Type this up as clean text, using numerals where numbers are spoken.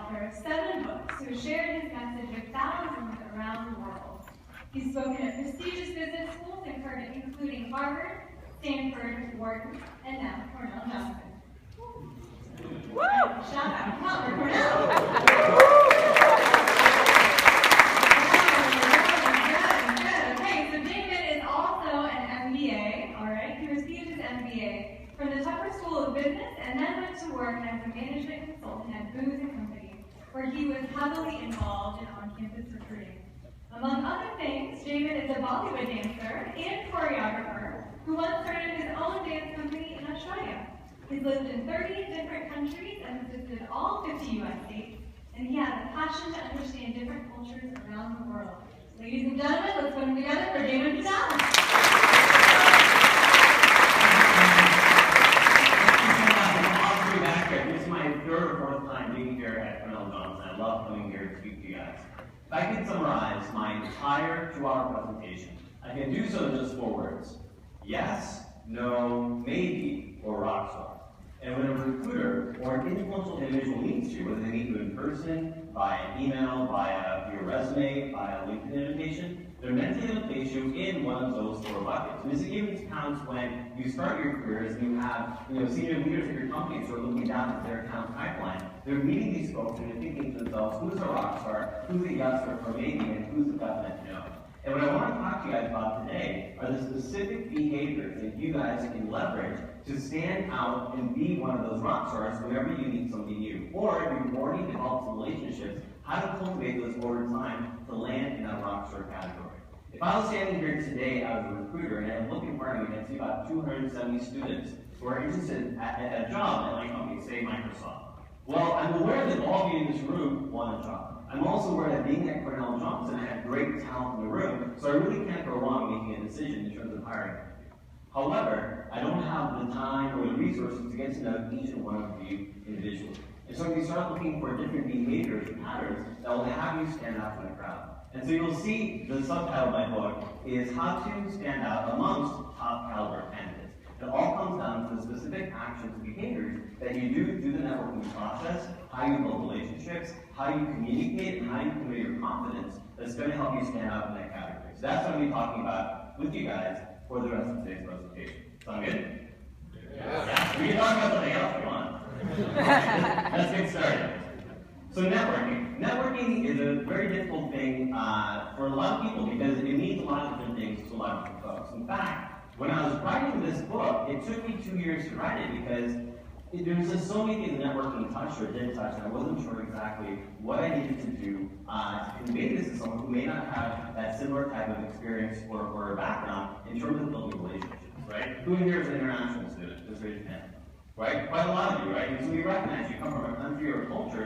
author of 7 books who has shared his message with thousands around the world. He's spoken at prestigious business schools, including Harvard, Stanford, Wharton, and now Cornell Johnson. Woo! Shout out, Harvard, Cornell. Good. Okay, so Jaymin is also an MBA. All right, he received his MBA from the Tupper School of Business, and then went to work as a management consultant at Booz & Company, where he was heavily involved in on-campus recruiting. Among other things, Jaymin is a Bollywood dancer and choreographer who once started his own dance company in Australia. He's lived in 30 different countries and visited all 50 U.S. states, and he has a passion to understand different cultures around the world. Ladies and gentlemen, let's put them together for Jaymin Patel. This is my 3rd or 4th time being here at Cornell Johnson. I love coming here to speak to you guys. If I could summarize my entire 2-hour presentation, I can do so in just 4 words. Yes, no, maybe, or rockstar. And when a recruiter or an influential individual meets you, whether they meet you in person, via email, via your resume, via LinkedIn invitation, they're mentally going to place you in one of those 4 buckets. And this even counts when you start your careers and you have senior leaders at your companies who are looking down at their account pipeline. They're meeting these folks and they're thinking to themselves, who's a rock star, who's a yes or maybe, and who's a definite no. And what I want to talk to you guys about today are the specific behaviors that you guys can leverage to stand out and be one of those rock stars whenever you meet somebody new. Or if you've already developed some relationships, how to cultivate those over time to land in that rock star category. If I was standing here today as a recruiter and I look in front of me and I see about 270 students who are interested at a job at my company, say Microsoft. Well, I'm aware that all of you in this room want a job. I'm also aware that being at Cornell Johnson, I have great talent in the room, so I really can't go wrong making a decision in terms of hiring. However, I don't have the time or the resources to get to know each and one of you individually. And so we start looking for different behaviors and patterns that will have you stand out from the crowd. And so you'll see the subtitle of my book is How to Stand Out Amongst Top Caliber Candidates. It all comes down to the specific actions and behaviors that you do through the networking process, how you build relationships, how you communicate, and how you convey your confidence that's going to help you stand out in that category. So that's what I'm going to be talking about with you guys for the rest of today's presentation. Sound good? Yeah. We can talk about something else if you want. Let's get started. So networking. Networking is a very difficult thing for a lot of people because it means a lot of different things to a lot of different folks. In fact, when I was writing this book, it took me 2 years to write it because there was just so many things networking touched or didn't touch, and I wasn't sure exactly what I needed to do to convey this to someone who may not have that similar type of experience or background in terms of building relationships, right? Who here is an international student? Just raise your hand. Right? Quite a lot of you, right? And so we recognize you come from a country or a culture